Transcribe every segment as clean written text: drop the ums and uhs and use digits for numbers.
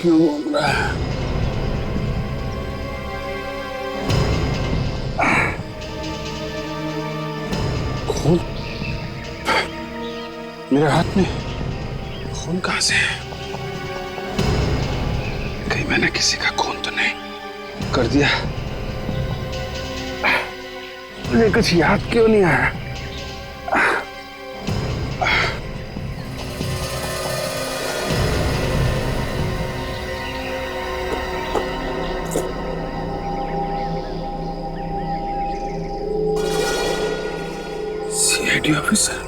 क्यों घूम रहा है? खून मेरे हाथ में, खून कहां से है? कहीं मैंने किसी का खून तो नहीं कर दिया? मुझे कुछ याद क्यों नहीं आ रहा? सीआईडी ऑफिसर,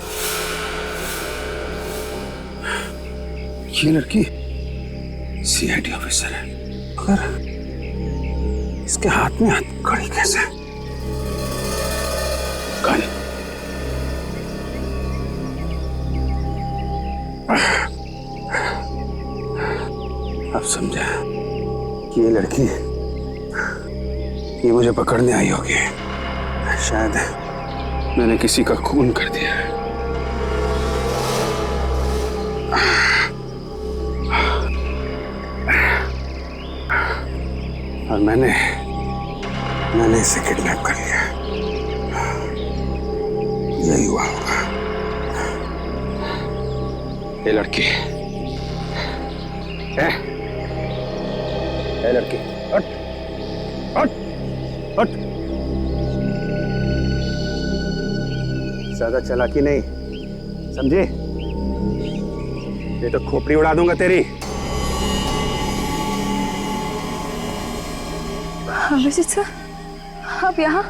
ये लड़की सीआईडी ऑफिसर है, मगर इसके हाथ में हथकड़ी कैसे? गन। अब समझा कि ये लड़की, ये मुझे पकड़ने आई होगी। शायद मैंने किसी का खून कर दिया है। और मैंने इसे किडनैप कर लिया। यही हुआ होगा। ये लड़की, ए लड़की, हट हट हट। ज्यादा चालाकी नहीं, समझे? ये तो खोपड़ी उड़ा दूंगा तेरी। अभिजीत सर, आप यहाँ?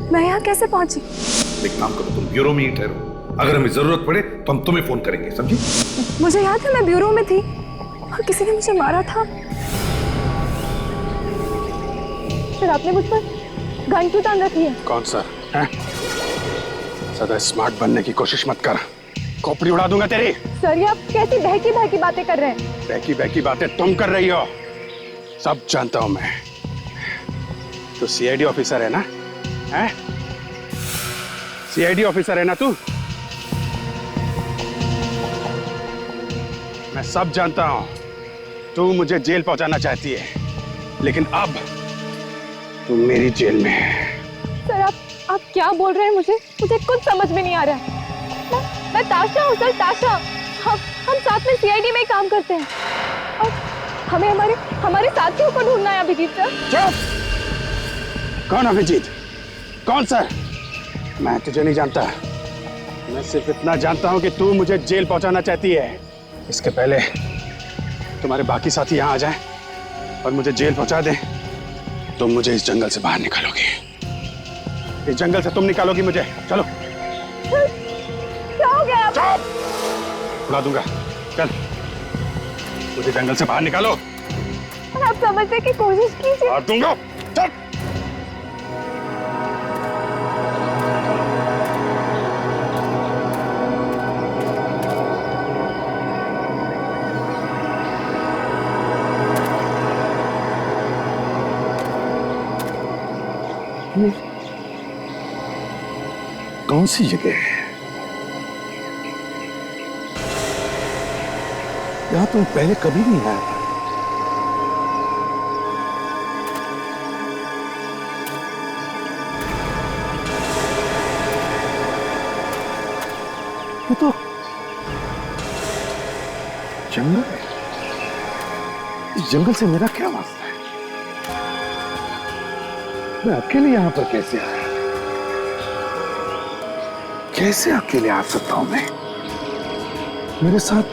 मैं यहाँ कैसे पहुंची? एक काम करो, तुम ब्यूरो में ही ठहरो। अगर हमें जरूरत पड़े तो हम तुम्हें फोन करेंगे, समझी? मुझे याद है मैं ब्यूरो में थी और किसी ने मुझे मारा था। फिर आपने मुझ पर गन क्यों तान रखी है? कौन सर है? ज्यादा स्मार्ट बनने की कोशिश मत कर, खोपड़ी उड़ा दूंगा तेरी। सर, ये आप कैसी बहकी बहकी बातें कर रहे हैं? बहकी बहकी बातें तुम कर रही हो, सब जानता हूं मैं। तो सीआईडी ऑफिसर है ना? हैं? सीआईडी ऑफिसर है ना तू? मैं सब जानता हूं। तू मुझे जेल पहुंचाना चाहती है, लेकिन अब तू मेरी जेल में है। सर, आप क्या बोल रहे हैं? मुझे कुछ समझ में नहीं आ रहा है। मैं ताशा हूँ सर, ताशा। हम साथ में सीआईडी में ही काम करते हैं और हमें हमारे साथियों को ढूंढना है। अभिजीत सर। चुप! कौन अभिजीत? कौन सर? मैं तुझे नहीं जानता। मैं सिर्फ इतना जानता हूं कि तू मुझे जेल पहुंचाना चाहती है। इसके पहले तुम्हारे बाकी साथी यहाँ आ जाएं और मुझे जेल पहुंचा दें, तुम मुझे इस जंगल से बाहर निकालोगी। इस जंगल से तुम निकालोगी मुझे। चलो। क्या हो गया? चुप! उड़ा दूंगा। चल, मुझे जंगल से बाहर निकालो। आप समझने की कोशिश कीजिए। मार दूंगा। चल। कौन सी जगह है? यहां तुम पहले कभी नहीं आया था। ये तो जंगल है। इस जंगल से मेरा क्या वास्ता है? मैं अकेले यहां पर कैसे आया? कैसे अकेले आ सकता हूं मैं? मेरे साथ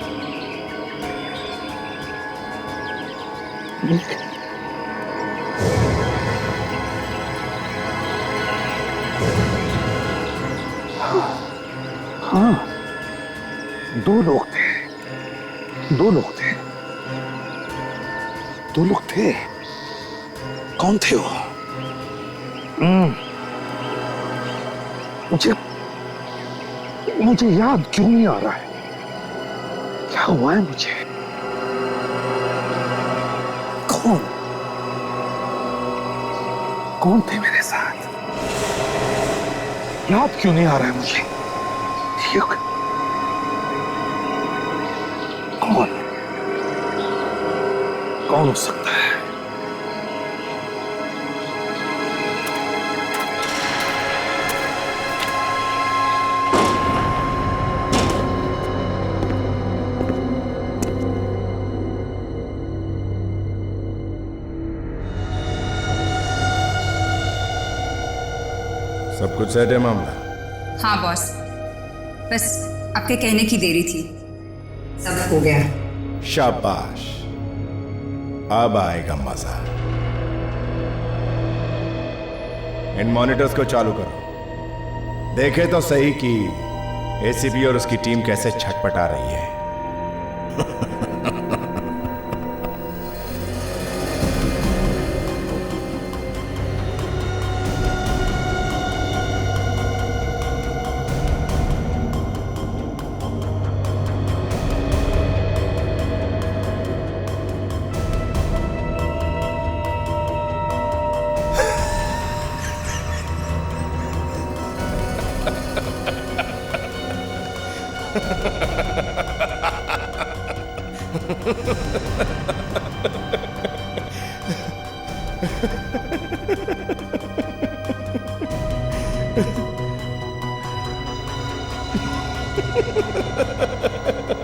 हाँ, दो लोग थे। कौन थे वो? मुझे याद क्यों नहीं आ रहा है? क्या हुआ है मुझे? कौन थे मेरे साथ? याद क्यों नहीं आ रहा है मुझे? कौन हो सकता है? सब कुछ सेट है मामला? हाँ बॉस, बस आपके कहने की देरी थी, सब हो गया। शाबाश, अब आएगा मजा। इन मॉनिटर्स को चालू करो, देखे तो सही कि एसीपी और उसकी टीम कैसे छटपटा रही है।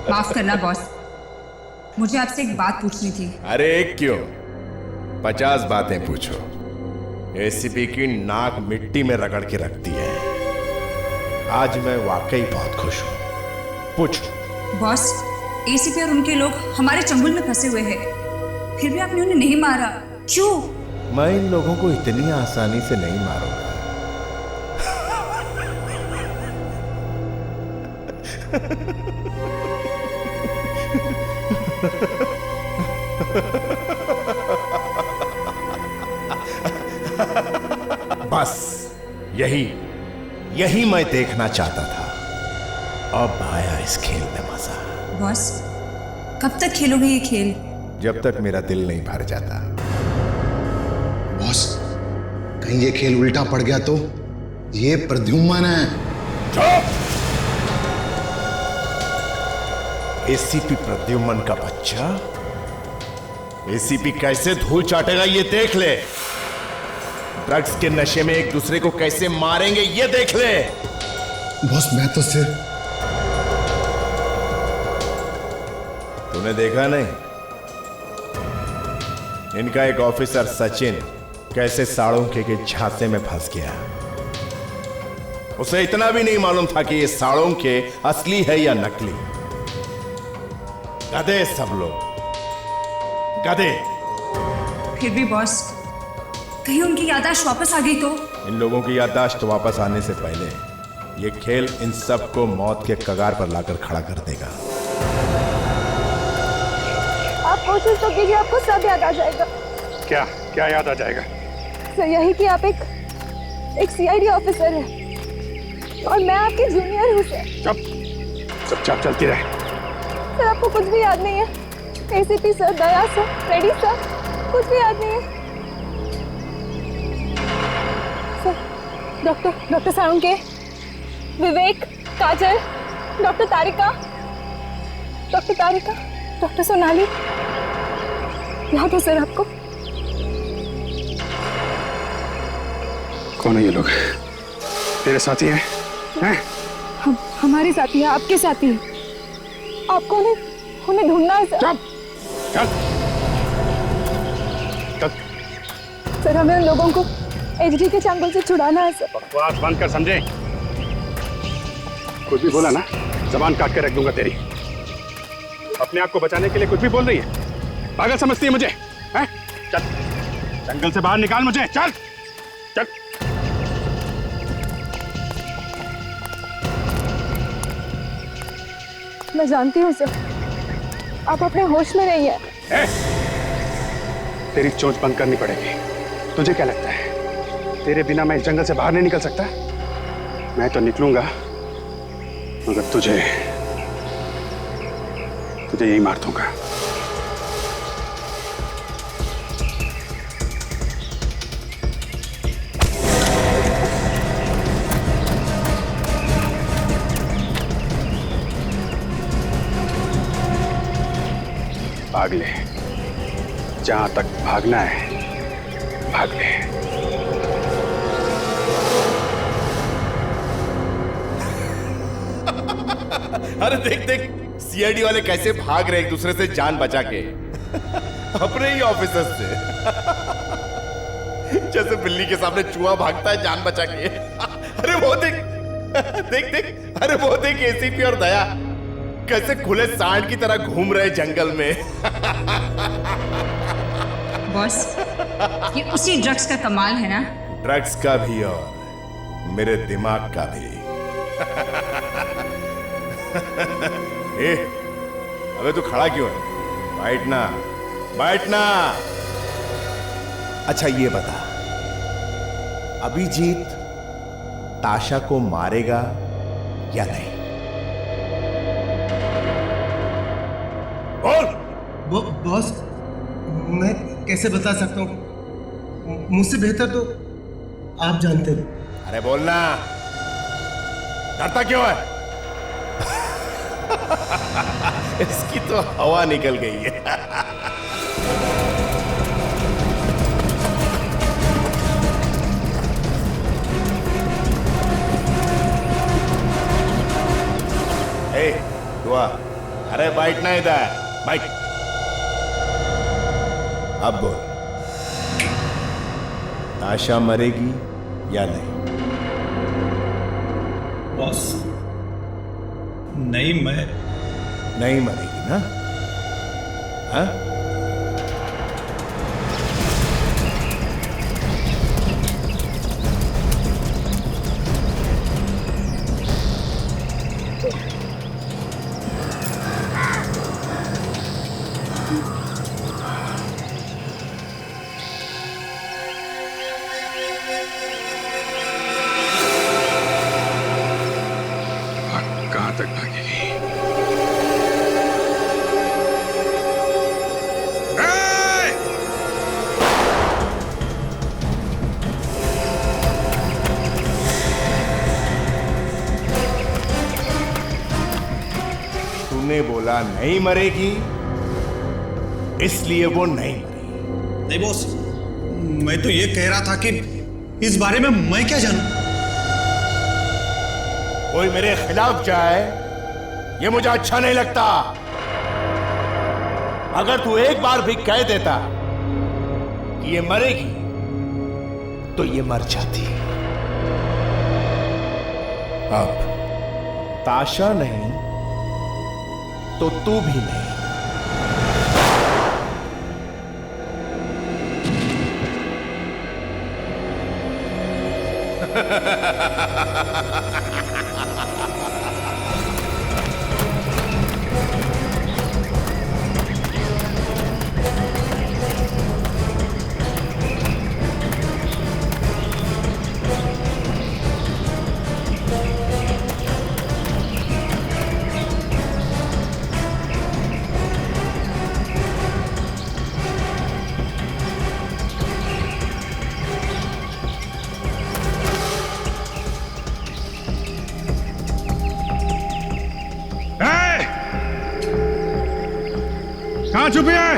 माफ करना बॉस, मुझे आपसे एक बात पूछनी थी। अरे क्यों, 50 बातें पूछो। एसीपी की नाक मिट्टी में रगड़ के रखती है। आज मैं वाकई बहुत खुश हूं, पूछो। बॉस, एसीपी और उनके लोग हमारे चंगुल में फंसे हुए हैं, फिर भी आपने उन्हें नहीं मारा, क्यों? मैं इन लोगों को इतनी आसानी से नहीं मारूंगा। बस यही मैं देखना चाहता था। अब आया इस खेल में मजा। बॉस, कब तक खेलोगे ये खेल? जब तक मेरा दिल नहीं भर जाता। बॉस, कहीं ये खेल उल्टा पड़ गया तो? ये प्रद्युम्न है। एसीपी प्रद्युम्न का बच्चा? एसीपी कैसे धूल चाटेगा ये देख ले। ड्रग्स के नशे में एक दूसरे को कैसे मारेंगे ये देख ले। बॉस, मैं तो सिर्फ... तूने देखा नहीं? इनका एक ऑफिसर सचिन कैसे साड़ोंके के झांसे में फंस गया। उसे इतना भी नहीं मालूम था कि ये साड़ोंके असली है या नकली। गधे सब लोग, गधे। फिर भी बॉस, कहीं उनकी याददाश्त वापस आ गई तो? इन लोगों की याददाश्त वापस आने से पहले ये खेल इन सबको मौत के कगार पर लाकर खड़ा कर देगा। आप कोशिश तो कीजिए, आपको सब याद आ जाएगा। क्या क्या याद आ जाएगा? सर, यही कि आप एक सीआईडी ऑफिसर हैं और मैं आपकी जूनियर हूँ सर। चुपचाप चलती रहे। सर, आपको कुछ भी याद नहीं है? एसीपी सर, दया सर, रेड्डी सर, कुछ भी याद नहीं है? सर, डॉक्टर साळुंके, विवेक, काजल, डॉक्टर तारिका, डॉक्टर सोनाली, याद है सर आपको? कौन है ये लोग? तेरे साथी हैं? हैं? हमारे साथी हैं, आपके साथी हैं। आपको उन्हें ढूंढना है सर। चल चल चल। सर, हमें उन लोगों को एचडी के चंगुल से छुड़ाना है सर। बकवास बंद कर, समझे? कुछ भी बोला ना, जबान काट के रख दूंगा तेरी। अपने आप को बचाने के लिए कुछ भी बोल रही है। पागल समझती है मुझे? हैं? चल, जंगल से बाहर निकाल मुझे। चल चल। मैं जानती हूँ सर, आप अपने होश में नहीं है। तेरी चोंच बंद करनी पड़ेगी। तुझे क्या लगता है तेरे बिना मैं इस जंगल से बाहर नहीं निकल सकता? मैं तो निकलूंगा, मगर तुझे यही मार दूंगा। भाग ले, जहां तक भागना है भाग ले। अरे देख देख सीआईडी वाले कैसे भाग रहे एक दूसरे से जान बचा के अपने ही ऑफिसर से। जैसे बिल्ली के सामने चूहा भागता है जान बचा के। अरे वो देख देख देख, अरे वो देख एसीपी और दया कैसे खुले सांड की तरह घूम रहे जंगल में। बॉस, ये उसी ड्रग्स का कमाल है ना? ड्रग्स का भी और मेरे दिमाग का भी। ए, अबे तू खड़ा क्यों है? बैठना बैठना। अच्छा ये बता, अभिजीत ताशा को मारेगा या नहीं? बोल। बॉस, मैं कैसे बता सकता हूँ? मुझसे बेहतर तो आप जानते हैं। अरे बोलना, डरता क्यों है? इसकी तो हवा निकल गई है। ए, दुआ, अरे बैठना इधर, बैठ। अब बोल, ताशा मरेगी या नहीं? बॉस, नहीं, मैं नहीं मरेगी ना? हाँ? कहां तक भागेगी? तूने बोला नहीं मरेगी, इसलिए वो नहीं मरी। नहीं बॉस, मैं तो ये कह रहा था कि इस बारे में मैं क्या जानूं? कोई मेरे खिलाफ जाए ये मुझे अच्छा नहीं लगता। अगर तू एक बार भी कह देता कि ये मरेगी तो ये मर जाती। अब ताशा नहीं तो तू भी नहीं। कहां छुपी है?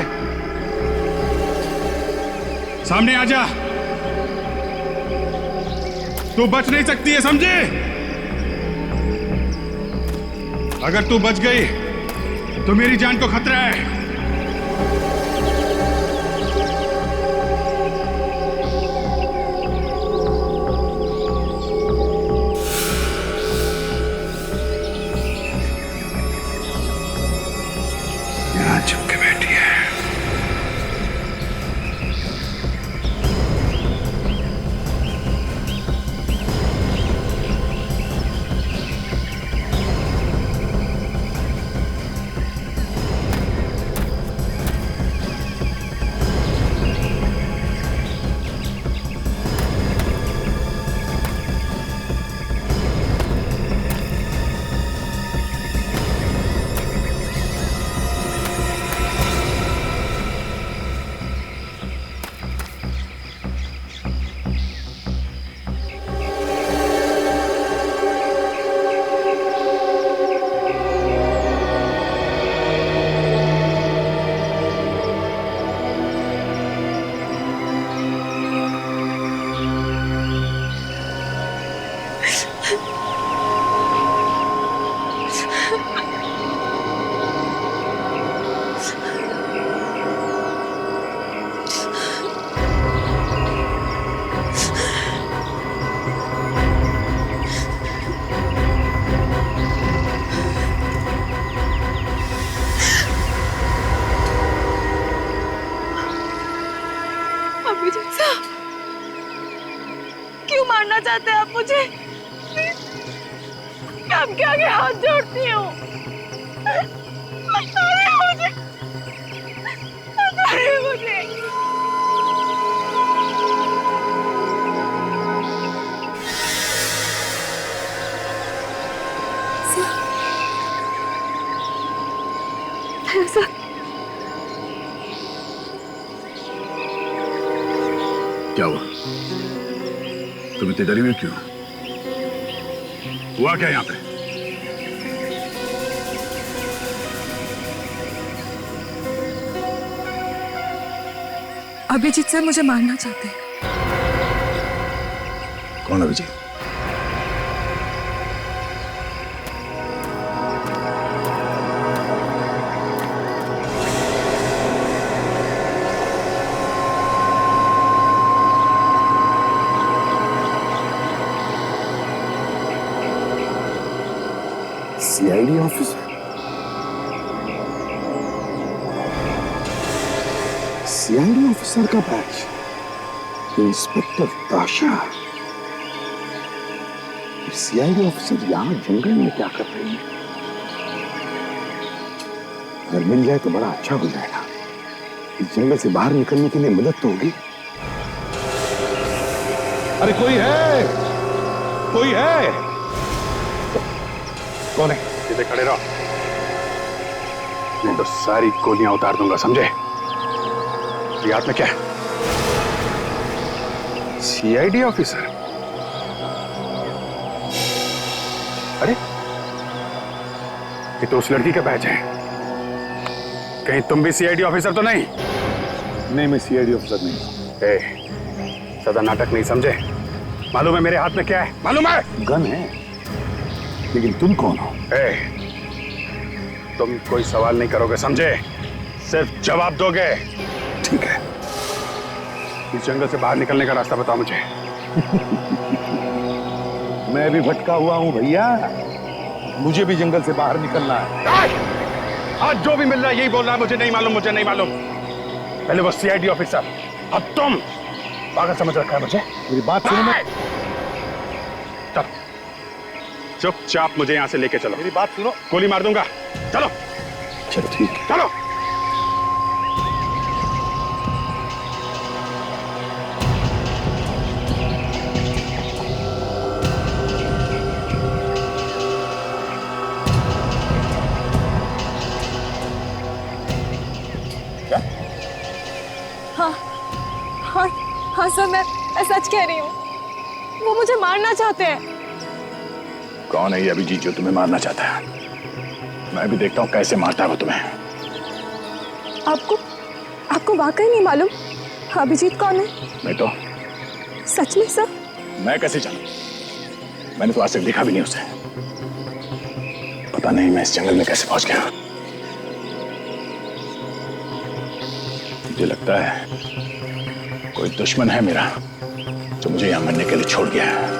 सामने आ जा। तू बच नहीं सकती है, समझे? अगर तू बच गई तो मेरी जान को खतरा है। यहां छुप के बैठी है। चाहते हैं आप मुझे? मैं आपके आगे हाथ जोड़ती हूँ, बताइए मुझे, बताइए मुझे। ऐसा क्या हुआ? तुम इतनी डरी हुई क्यों? हुआ क्या यहाँ पे? अभिजीत सर मुझे मारना चाहते हैं। कौन Abhijeet? CID officer? CID officer का batch? Inspector Tasha? CID officer यहां जंगल में क्या कर रही है? अगर मिल जाए तो बड़ा अच्छा हो जाएगा। इस जंगल से बाहर निकलने के लिए मदद तो होगी। अरे कोई है, कोई है? कौन है? सीधे खड़े रहो, नहीं तो सारी गोलियां उतार दूंगा, समझे? ये हाथ में क्या है? CID officer? अरे ये तो उस लड़की का बैच है। कहीं तुम भी सीआईडी ऑफिसर तो नहीं? नहीं, मैं सीआईडी ऑफिसर नहीं हूं। सदा नाटक नहीं, समझे? मालूम है मेरे हाथ में क्या है? मालूम है? गन है, लेकिन तुम कौन हो? तुम कोई सवाल नहीं करोगे, समझे? सिर्फ जवाब दोगे। ठीक है, इस जंगल से बाहर निकलने का रास्ता बताओ मुझे। मैं भी भटका हुआ हूं भैया, मुझे भी जंगल से बाहर निकलना है। आज जो भी मिल रहा है यही बोल रहा है, मुझे नहीं मालूम, मुझे नहीं मालूम। पहले वो सीआईडी ऑफिसर, अब तुम पागल समझ रखा है मुझे। मेरी बात सुनो। चुपचाप मुझे यहां से लेके चलो। मेरी बात सुनो। गोली मार दूंगा। चलो चलो ठीक है। चलो। हाँ हाँ हाँ सर, मैं सच कह रही हूँ। वो मुझे मारना चाहते हैं। कौन है ये अभिजीत जो तुम्हें मारना चाहता है? मैं भी देखता हूँ कैसे मारता है वो तुम्हें। आपको वाकई नहीं मालूम अभिजीत कौन है? मैं तो सच में सर? मैं कैसे जानूं? मैंने तो आज तक देखा भी नहीं उसे। पता नहीं मैं इस जंगल में कैसे पहुंच गया। मुझे लगता है कोई दुश्मन है मेरा जो मुझे यहां मरने के लिए छोड़ गया है।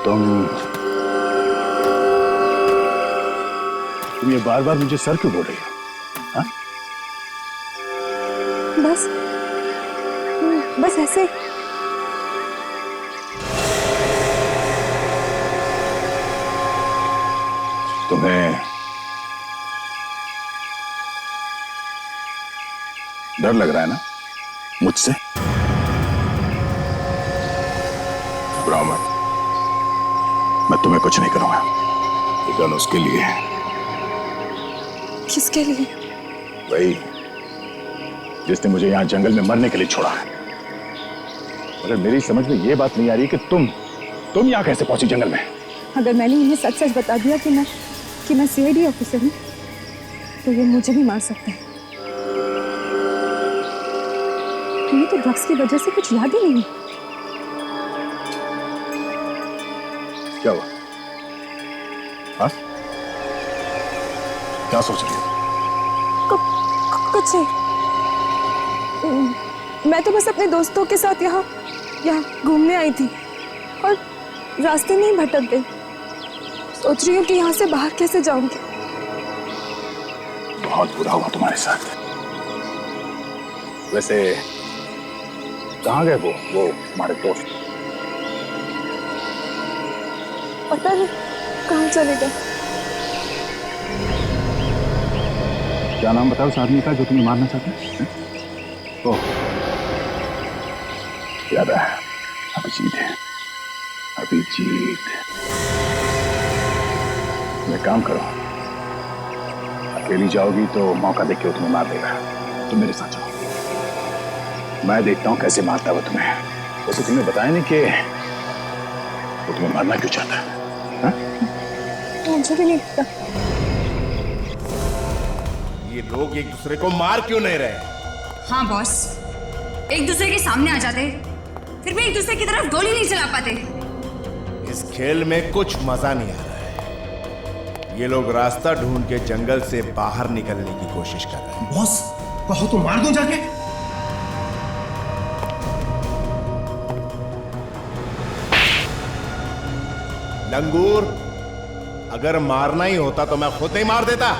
तुम ये बार बार मुझे सर क्यों बोल रही हो? हाँ? बस ऐसे। तुम्हें डर लग रहा है ना मुझसे? घबराओ मत, मैं तुम्हें कुछ नहीं करूंगा। ये गन उसके लिए है। किसके लिए? वही जिसने मुझे यहां जंगल में मरने के लिए छोड़ा है। मगर मेरी समझ में ये बात नहीं आ रही कि तुम यहां कैसे पहुंची जंगल में? अगर मैंने इन्हें सच सच बता दिया कि मैं सीआईडी ऑफिसर हूँ तो ये मुझे भी मार सकते हैं। इन्हें तो ड्रग्स की वजह से कुछ याद ही नहीं। क्या हुआ? हाँ? क्या सोच रही हो? कुछ नहीं। मैं तो बस अपने दोस्तों के साथ यहाँ घूमने आई थी और रास्ते में ही भटक गई। सोच रही हूँ कि यहाँ से बाहर कैसे जाऊंगी। बहुत बुरा हुआ तुम्हारे साथ। वैसे कहाँ गए वो हमारे दोस्त? पता नहीं कहाँ चले गए। क्या नाम बताओ उस आदमी का जो तुम्हें मारना चाहता है? ओह, याद है, अभिजीत है। अभिजीत, मैं काम करो, अकेली जाओगी तो मौका देख के वो तुम्हें मार देगा। तुम मेरे साथ चलो, मैं देखता हूँ कैसे मारता है वो तुम्हें। वैसे तुम्हें बताया नहीं कि वो तुम्हें मारना क्यों चाहता है? हाँ? मुझे भी नहीं पता। ये लोग एक दूसरे को मार क्यों नहीं रहे? हाँ बॉस, एक दूसरे के सामने आ जाते फिर भी एक दूसरे की तरफ गोली नहीं चला पाते। इस खेल में कुछ मजा नहीं आ रहा है। ये लोग रास्ता ढूंढ के जंगल से बाहर निकलने की कोशिश कर रहे हैं। बॉस, कहो तो मार दूं जाके। लंगूर, अगर मारना ही होता तो मैं खुद नहीं मार देता।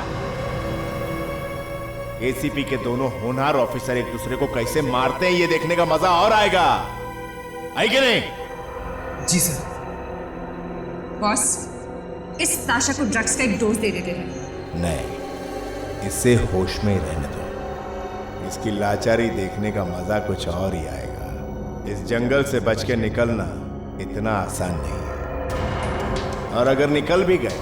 एसीपी के दोनों होनहार ऑफिसर एक दूसरे को कैसे मारते हैं ये देखने का मजा और आएगा, है कि नहीं? जी सर। बॉस, इस ताशा को ड्रग्स का एक डोज दे देते हैं। नहीं, इसे होश में ही रहने दो। इसकी लाचारी देखने का मजा कुछ और ही आएगा। इस जंगल से बच के निकलना इतना आसान नहीं है, और अगर निकल भी गए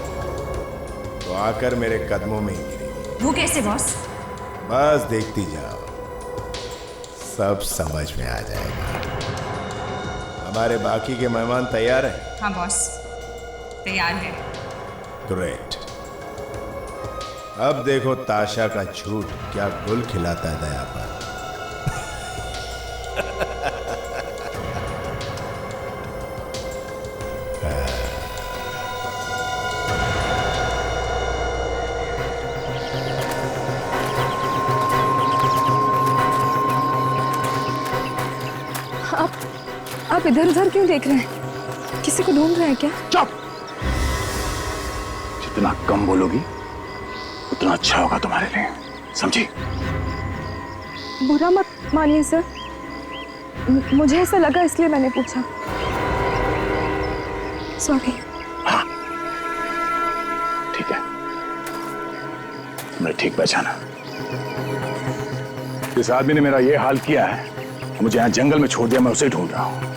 तो आकर मेरे कदमों में ही गिरेगी। वो कैसे बॉस? बस देखती जाओ, सब समझ में आ जाएगा। हमारे बाकी के मेहमान तैयार हैं? हाँ बॉस, तैयार है। ग्रेट। अब देखो ताशा का झूठ क्या गुल खिलाता है दया पर। आप इधर उधर क्यों देख रहे हैं? किसी को ढूंढ रहे हैं क्या? चुप! जितना कम बोलोगी उतना अच्छा होगा तुम्हारे लिए, समझी? बुरा मत मानिए सर, मुझे ऐसा लगा इसलिए मैंने पूछा। सॉरी। हाँ, ठीक है, तुमने ठीक पहचाना। इस आदमी ने मेरा ये हाल किया है, मुझे यहाँ जंगल में छोड़ दिया, मैं उसे ढूंढ रहा हूँ।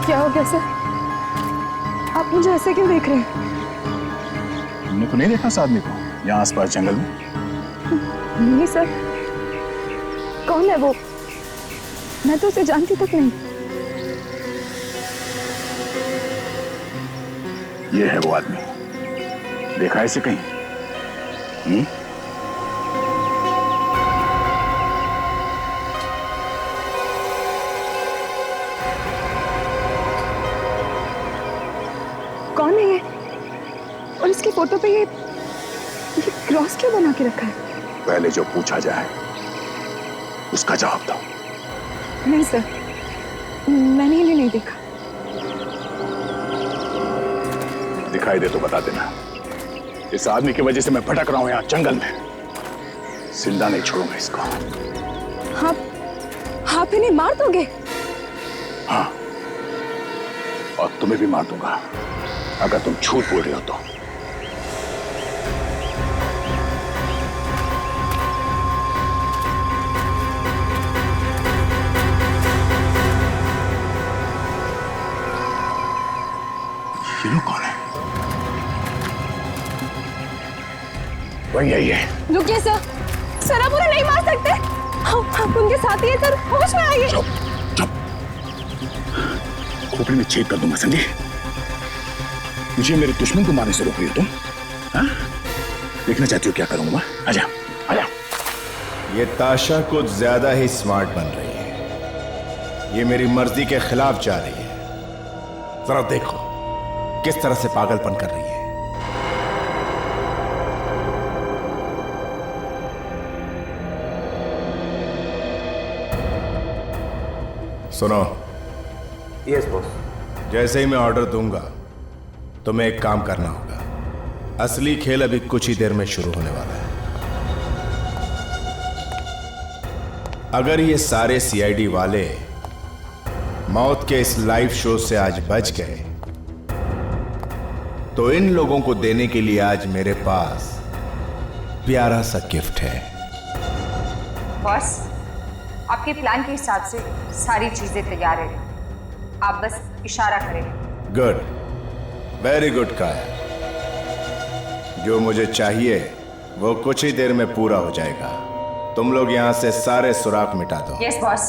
क्या हो गया सर? आप मुझे ऐसे क्यों देख रहे हैं? तुमने तो नहीं देखा इस आदमी को यहाँ आसपास जंगल में? नहीं सर, कौन है वो? मैं तो उसे जानती तक नहीं। ये है वो आदमी, देखा है इसे कहीं? कौन है ये? और इसकी फोटो पे ये क्रॉस क्यों बना के रखा है? पहले जो पूछा जाए उसका जवाब दो। नहीं सर, मैंने इन्हें नहीं देखा। दिखाई दे तो बता देना। इस आदमी की वजह से मैं भटक रहा हूं यहाँ जंगल में, जिंदा नहीं छोड़ूंगा इसको। आप इन्हें मार दोगे? हाँ, और तुम्हें भी मार दूंगा अगर तुम झूठ बोल रहे हो तो। ये लोग कौन है? वही है ये। रुकिए सर, सर आप उन्हें नहीं मार सकते। आप उनके साथी हैं सर, होश में आइए। चुप चुप, खोपड़ी में छेद कर दूंगा, समझे? मुझे मेरे दुश्मन को मारने से रोक रही हो तुम? हाँ? देखना चाहती हो क्या करूंगा? आजा आजा। ये ताशा कुछ ज्यादा ही स्मार्ट बन रही है। ये मेरी मर्जी के खिलाफ जा रही है। जरा देखो किस तरह से पागलपन कर रही है। सुनो। Yes boss. जैसे ही मैं ऑर्डर दूंगा तुम्हें एक काम करना होगा। असली खेल अभी कुछ ही देर में शुरू होने वाला है। अगर ये सारे सीआईडी वाले मौत के इस लाइव शो से आज बच गए तो इन लोगों को देने के लिए आज मेरे पास प्यारा सा गिफ्ट है। बॉस, आपके प्लान के हिसाब से सारी चीजें तैयार है, आप बस इशारा करें। गुड, वेरी गुड काया। जो मुझे चाहिए वो कुछ ही देर में पूरा हो जाएगा। तुम लोग यहां से सारे सुराख मिटा दो। Yes boss.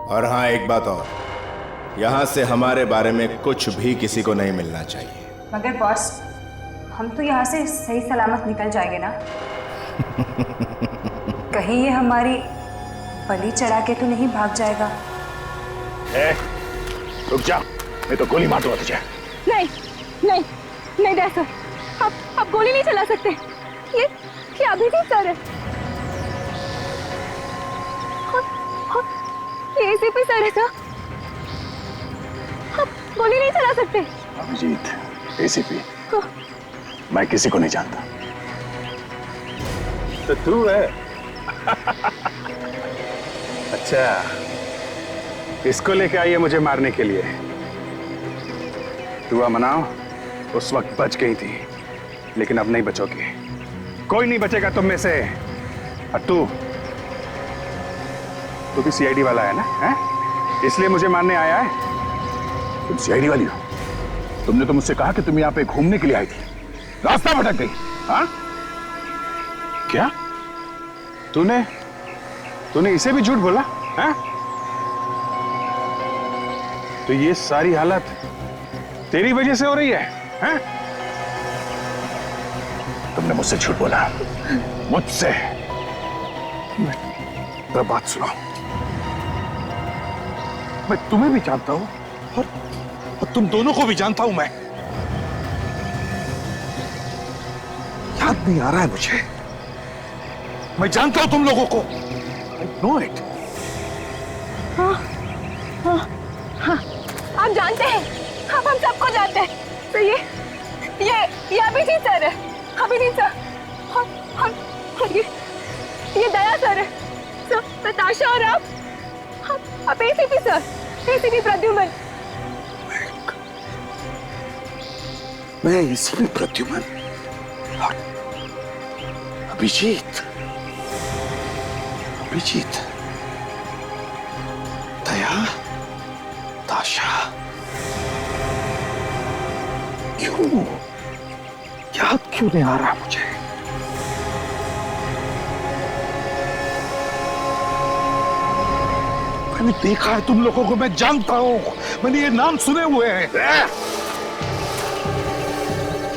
और हाँ, एक बात और, यहां से हमारे बारे में कुछ भी किसी को नहीं मिलना चाहिए। मगर बॉस, हम तो यहाँ से सही सलामत निकल जाएंगे ना? कहीं ये हमारी बलि चढ़ा के तो नहीं भाग जाएगा? रुक जा, मैं तो गोली मार दूंगा तुझे। नहीं नहीं नहीं डैड सर, आप गोली नहीं चला सकते। ये अभिजीत सर है। ये एसीपी सर है सर, आप गोली नहीं चला सकते। अभिजीत, एसीपी, मैं किसी को नहीं जानता। तो तू है? अच्छा, इसको लेके आई है मुझे मारने के लिए। दुआ मनाओ, उस वक्त बच गई थी, लेकिन अब नहीं बचोगी। कोई नहीं बचेगा तुम में से। और तू भी सीआईडी वाला है ना? है? इसलिए मुझे मारने आया है? तुम सीआईडी वाली हो? तुमने तो मुझसे कहा कि तुम यहाँ पे घूमने के लिए आई थी, रास्ता भटक गई। हाँ? क्या? तूने इसे भी झूठ बोला? हाँ? तो ये सारी हालत तेरी वजह से हो रही है? हाँ? तुमने मुझसे झूठ बोला, मुझसे। मेरा बात सुनो, मैं तुम्हें भी जानता हूं और तुम दोनों को भी जानता हूं। मैं याद नहीं आ रहा है मुझे। मैं जानता हूं तुम लोगों को। I know it. हाँ, आप जानते हैं, आप हम सबको जानते हैं। तो ये अभिजीत सर है, अभिजीत सर। और ये दया सर है, तो नताशा और आप एसीपी सर, एसीपी प्रद्युमन। मैं एसीपी प्रद्युमन और अभिजीत, दया, ताशा। क्यों? याद क्यों नहीं आ रहा मुझे? मैंने देखा है तुम लोगों को, मैं जानता हूं, मैंने ये नाम सुने हुए हैं।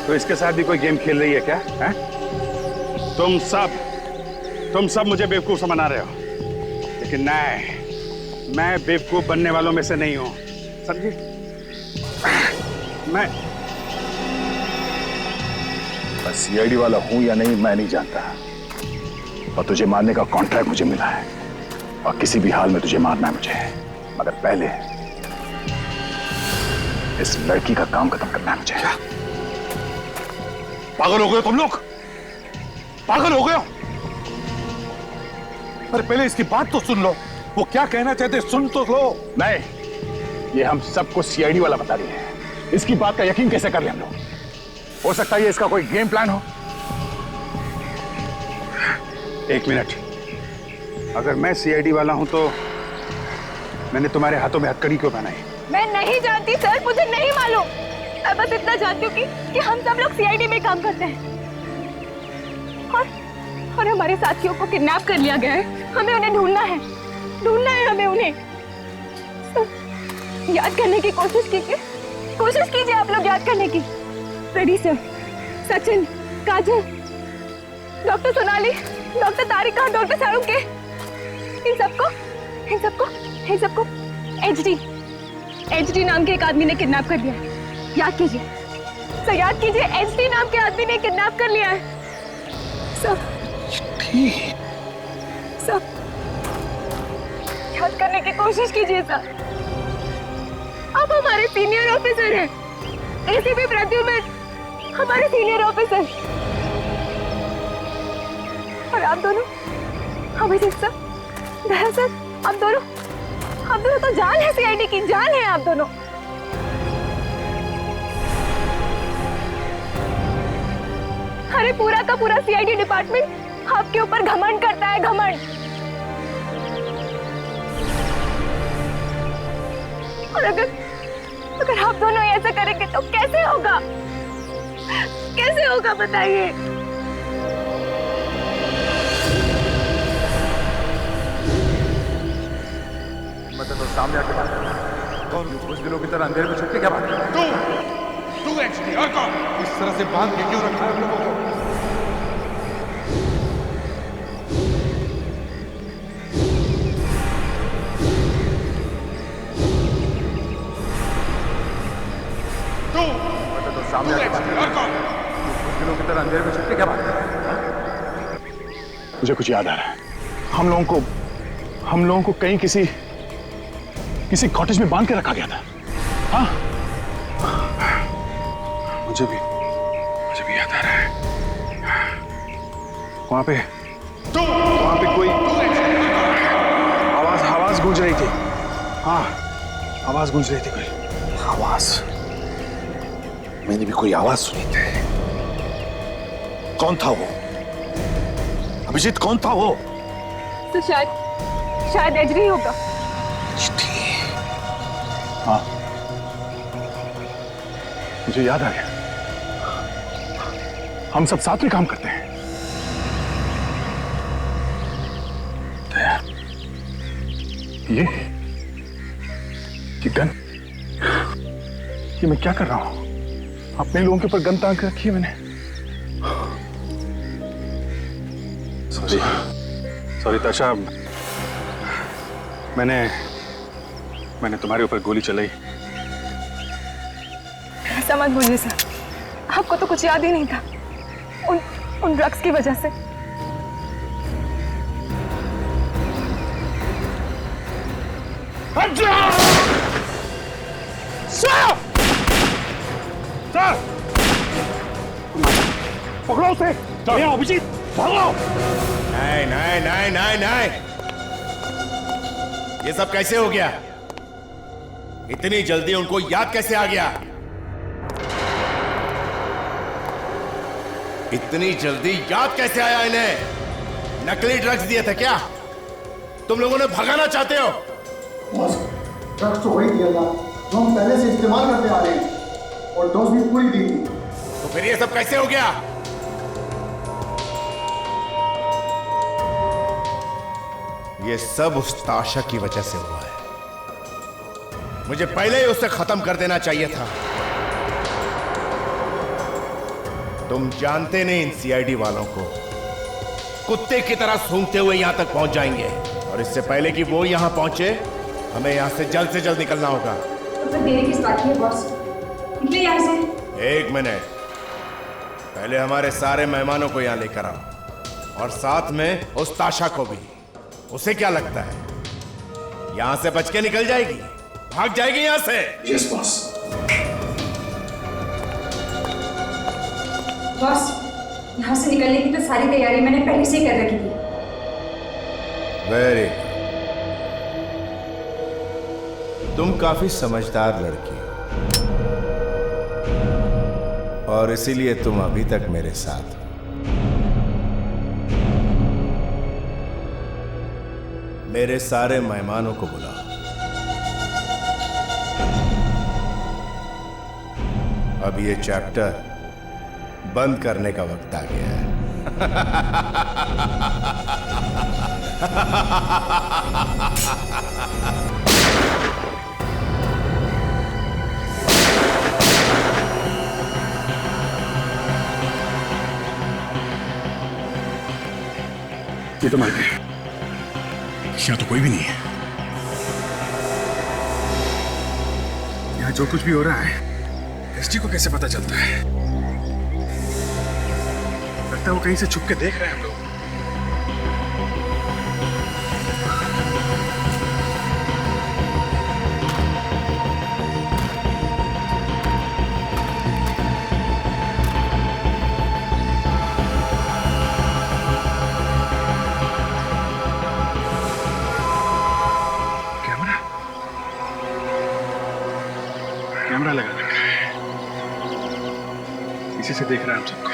तो इसके साथ भी कोई गेम खेल रही है क्या? है? तुम सब मुझे बेवकूफ समझ रहे हो, लेकिन मैं बेवकूफ बनने वालों में से नहीं हूं, समझी? मैं सीआईडी वाला हूं या नहीं मैं नहीं जानता, और तुझे मारने का कॉन्ट्रैक्ट मुझे मिला है और किसी भी हाल में तुझे मारना है मुझे। मगर पहले इस लड़की का काम खत्म करना है मुझे। पागल हो गए हो तुम लोग? पागल हो गए हो? अरे पहले इसकी बात तो सुन लो, वो क्या कहना चाहते सुन तो लो। नहीं, ये हम सबको सीआईडी वाला बता रही है। इसकी बात का यकीन कैसे कर ले हम लोग? हो सकता है ये इसका कोई गेम प्लान हो। एक मिनट, अगर मैं सीआईडी वाला हूं तो मैंने तुम्हारे हाथों में हथकड़ी क्यों पहनाई? मैं नहीं जानती सर, मुझे नहीं मालूम। मैं बस इतना जानती हूँ कि हम सब लोग सीआईडी में काम करते हैं और हमारे साथियों को किडनैप कर लिया गया है। हमें उन्हें ढूंढना है हमें उन्हें। सर, याद करने की कोशिश कीजिए आप लोग, याद करने की। रेडी सर, सचिन, काजल, डॉक्टर सोनाली, डॉक्टर तारिका, डॉक्टर सारुके, इन सबको एचडी नाम के एक आदमी ने किडनैप कर लिया है। याद कीजिए सर, याद कीजिए, एचडी नाम के आदमी ने किडनैप कर लिया है। सब याद करने की कोशिश कीजिए सर। आप हमारे सीनियर ऑफिसर हैं, एसीपी प्रद्युम्न हमारे सीनियर ऑफिसर, और आप दोनों अभिजीत सर, दरअसल आप दोनों तो जान है, सीआईडी की जान है आप दोनों। अरे पूरा का पूरा सीआईडी डिपार्टमेंट आपके ऊपर घमंड करता है, घमंड। और अगर आप दोनों ऐसा करेंगे तो कैसे होगा, कैसे होगा बताइए। मतलब तो सामने आके बात कर, कौन कुछ दिनों की तरह अंधेरे में छुपके क्या बात कर? तू एक्चुअली, और कौन इस तरह से बांध के क्यों रखा है हम लोगों को? सामने आके बात कर, और कौन कुछ दिनों की तरह अंधेरे में छुपके क्या बात कर? मुझे कुछ याद आ रहा है। हम लोगों को कहीं किसी कॉटेज में बांध के रखा गया था। हाँ, मुझे भी याद आ रहा है। वहां पे कोई आवाज गूंज रही थी। हाँ, आवाज गूंज रही थी, कोई आवाज। मैंने भी कोई आवाज सुनी थी। कौन था वो? अभिजीत, कौन था वो? तो शायद एजरी होगा। हाँ, मुझे याद आ गया। हम सब साथ में काम करते हैं। ये गन, ये मैं क्या कर रहा हूं? अपने लोगों के ऊपर गन ताक रखी है मैंने। सॉरी ताशा, मैंने तुम्हारे ऊपर गोली चलाई। ऐसा मत बोलिए सर, आपको तो कुछ याद ही नहीं था उन ड्रग्स की वजह से। पकड़ो उसे। अभिजीत, भागो। नहीं, ये सब कैसे हो गया? इतनी जल्दी उनको याद कैसे आ गया? इतनी जल्दी याद कैसे आया इन्हें? नकली ड्रग्स दिए थे क्या? तुम लोगों ने भगाना चाहते हो? ड्रग्स तो वही दिया था जो हम पहले से इस्तेमाल करते आ रहे हैं, और डोज भी पूरी दी थी। तो फिर ये सब कैसे हो गया? ये सब उस ताशा की वजह से हुआ है। मुझे पहले ही उसे खत्म कर देना चाहिए था। तुम जानते नहीं इन सीआईडी वालों को, कुत्ते की तरह सूंघते हुए यहां तक पहुंच जाएंगे, और इससे पहले कि वो यहां पहुंचे, हमें यहां से जल्द निकलना होगा। तो फिर देरी किस बात की है बॉस? निकले यहां से। एक मिनट, पहले हमारे सारे मेहमानों को यहां लेकर आओ, और साथ में उस ताशा को भी। उसे क्या लगता है यहां से बच के निकल जाएगी, भाग जाएगी यहां से? Yes boss. बॉस, यहाँ से निकलने की तो सारी तैयारी मैंने पहले से ही कर रखी थी। वेरी, तुम काफी समझदार लड़की हो, और इसीलिए तुम अभी तक मेरे साथ हो। मेरे सारे मेहमानों को बुलाओ। अब ये चैप्टर बंद करने का वक्त आ गया है। ये तो मर गए। यहाँ तो कोई भी नहीं है। यहाँ जो कुछ भी हो रहा है, एसडी को कैसे पता चलता है? लगता है वो कहीं से छुप के देख रहे हैं हम लोग। इसी से देख रहा है हम सबको।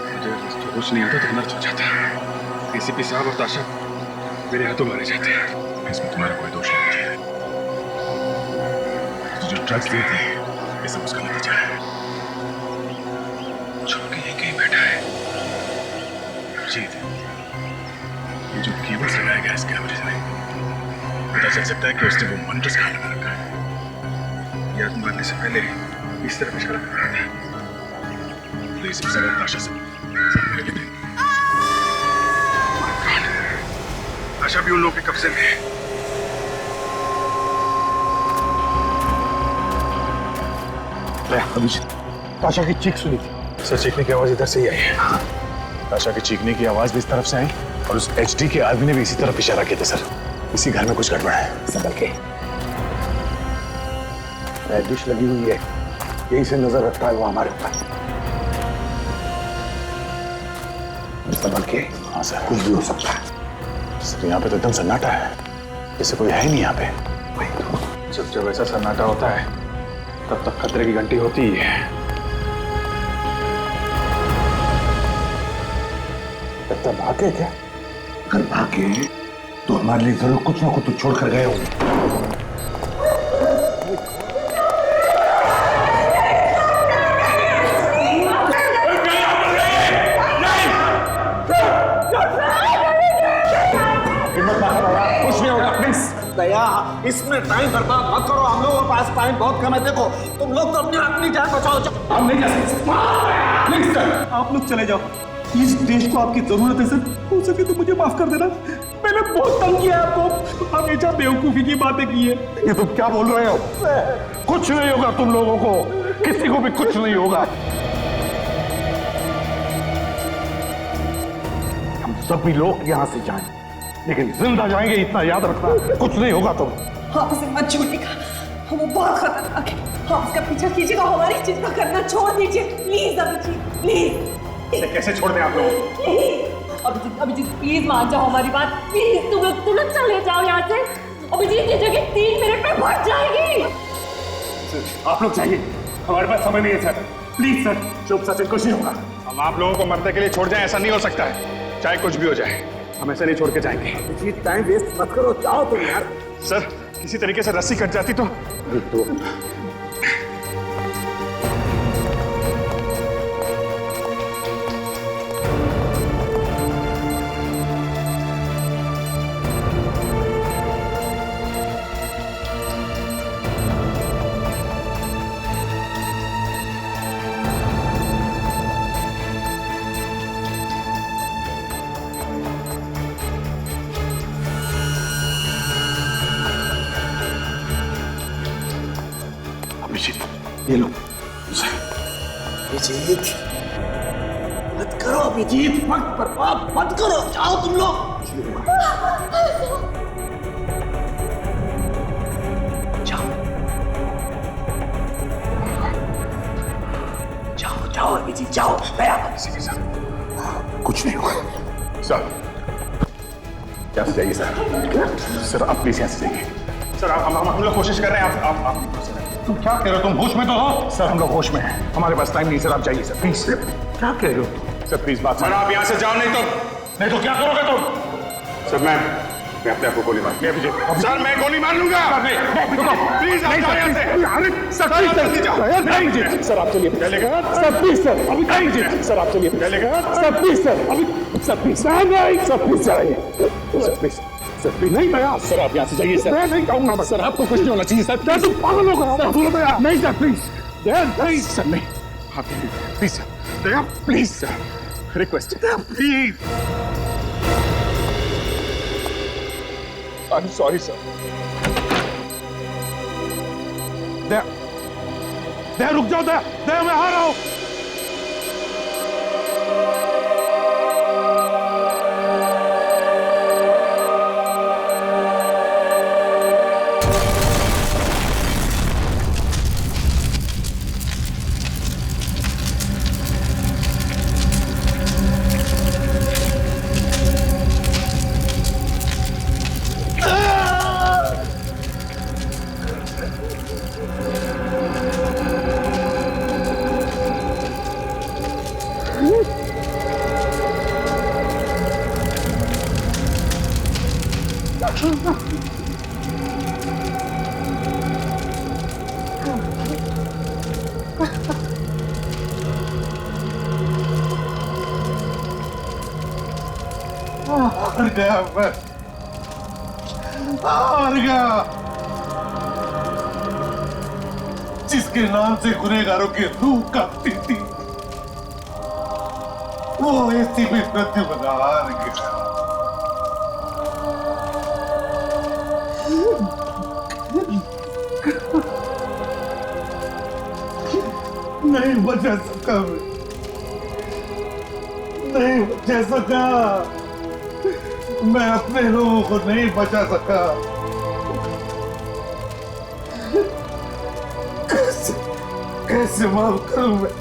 मुझे तो कुछ नहीं आता तो नर्स हो जाता। एसीपी साहब और ताशा मेरे हाथों मारे जाते हैं। इसमें तुम्हारा कोई दोष नहीं है। जो ड्रग्स दिए थे ये सब उसका नतीजा है। छुप के यहीं कहीं बैठा है अभिजीत। ये जो केबल्स लगाया गया इस कैमरे से पता चल सकता है कि उसने वो मंत्र खाने में रखा है। याद मारने से पहले इस तरफ इशारा कर रहा था। प्लीज ताशा से ताशा भी उन लोगों के कब्जे में है। अभिजीत, ताशा की चीख सुनी थी। सर चीखने की आवाज इधर से ही आई है। ताशा की चीखने की आवाज भी इस तरफ से आई और उस एचडी के आदमी ने भी इसी तरफ इशारा किया था। सर इसी घर में कुछ गड़बड़ है, संभल के। डिश लगी हुई है, यहीं से नजर रखता है वो हमारे ऊपर। संभल के। हाँ सर, कुछ भी हो सकता है। सर यहाँ पे तो एकदम सन्नाटा है, जैसे कोई है ही नहीं यहाँ पे। जब ऐसा सन्नाटा होता है तब तक खतरे की घंटी होती ही है। लगता भागे क्या? अगर भागे तो हमारे लिए जरूर कुछ ना कुछ तो छोड़ कर गए होंगे। दया, इसमें टाइम बर्बाद मत करो। हम लोगों के पास टाइम बहुत कम है। देखो तुम लोग तो अपनी जान बचाओ। हम नहीं जा सकते। आप लोग चले जाओ। इस देश को आपकी जरूरत है सर। हो सके तो मुझे माफ कर देना। मैंने बहुत तंग किया आपको, हमेशा बेवकूफी की बातें की है। ये तुम क्या बोल रहे हो? कुछ नहीं होगा तुम लोगों को, किसी को भी कुछ नहीं होगा। हम सभी लोग यहाँ से जाएं, लेकिन जिंदा जाएंगे इतना याद रखना। कुछ नहीं होगा तुम। हाँ उसे मत छोड़िएगा, वो बहुत खतरनाक है। हाँ उसका पीछा कीजिएगा, हमारी चिंता करना छोड़ दीजिए प्लीज अभिजीत, प्लीज। कैसे छोड़ दें आप लोग? अभिजीत प्लीज मान जाओ हमारी बात, प्लीज। तुम लोग तुरंत चले जाओ यहाँ से। अभिजीत ये जगह 3 मिनट में भर जाएगी। आप लोग चाहिए, हमारे पास समय नहीं है सर। प्लीज सर, चुप सचिन, कुछ नहीं होगा। हम आप लोगों को मरने के लिए छोड़ जाएं, ऐसा नहीं हो सकता है। चाहे कुछ भी हो जाए, हम ऐसे नहीं छोड़ के जाएंगे। टाइम वेस्ट मत करो, जाओ तुम यार। सर किसी तरीके से रस्सी कट जाती तो ये लो। अभिजीत मत करो, अभिजीत वक्त बर्बाद मत करो, जाओ तुम लोग। जाओ जाओ जाओ अभिजीत, जाओ। कुछ नहीं होगा सर। यहाँ से जाइए सर। सर आप प्लीज यहाँ से जाइए। सर हम लोग कोशिश कर रहे हैं। आप तुम क्या कह रहे हो? तुम होश में तो हो? सर हम लोग होश में हैं, हमारे पास टाइम नहीं। सर आप जाइए सर प्लीज। क्या कह रहे हो? सर प्लीज बात सर आप यहाँ से जाओ, नहीं तो क्या करोगे तुम? सर मैं अपने आप को गोली मार। सर मैं गोली मार लूंगा। प्लीज आप जाओ यहाँ से। सर सर आप चलिए। सर प्लीज सर अभी सर आप चलिए। सर प्लीज सर अभी सर प्लीज सर प्लीज जाइए। सर प्लीज सर प्लीज नहीं दया। सर आप यहाँ से जाइए सर। मैं नहीं कहूँगा सर, आपको कुछ नहीं होना चाहिए सर। क्या तुम पागल हो गए? नहीं सर प्लीज। दया नहीं सर, नहीं आप please sir. Daya please sir, request please. I am sorry sir. Daya Daya रुक जाओ। दया दया मैं आ रहा हूँ। हार गया मैं, हार गया। जिसके नाम से गुनहगारों की रूह कांपती थी, वो एसीपी प्रद्युम्न हार गया। नहीं बचा सका मैं, नहीं बचा सका मैं, अपने लोगों को नहीं बचा सका। कैसे माफ करूं मैं,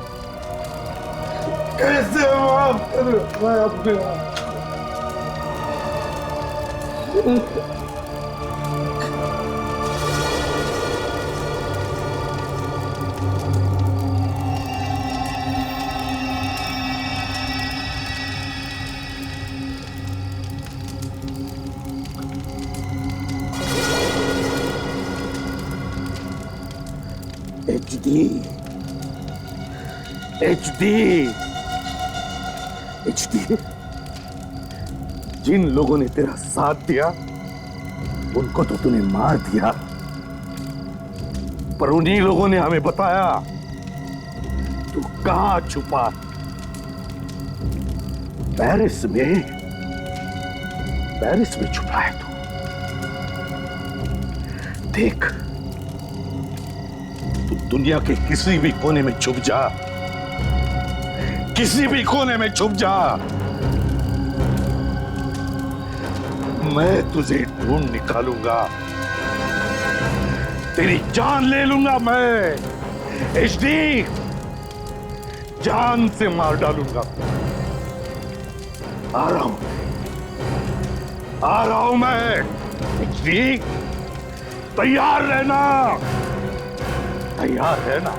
कैसे माफ करूं मैं अपने आप। HD, जिन लोगों ने तेरा साथ दिया उनको तो तूने मार दिया, पर उन्हीं लोगों ने हमें बताया तू कहां छुपा। पेरिस में छुपा है तू। देख, तू दुनिया के किसी भी कोने में छुप जा, किसी भी कोने में छुप जा, मैं तुझे ढूंढ निकालूंगा, तेरी जान ले लूंगा मैं। HD, जान से मार डालूंगा। आ रहा हूं मैं। HD, तैयार रहना, तैयार रहना।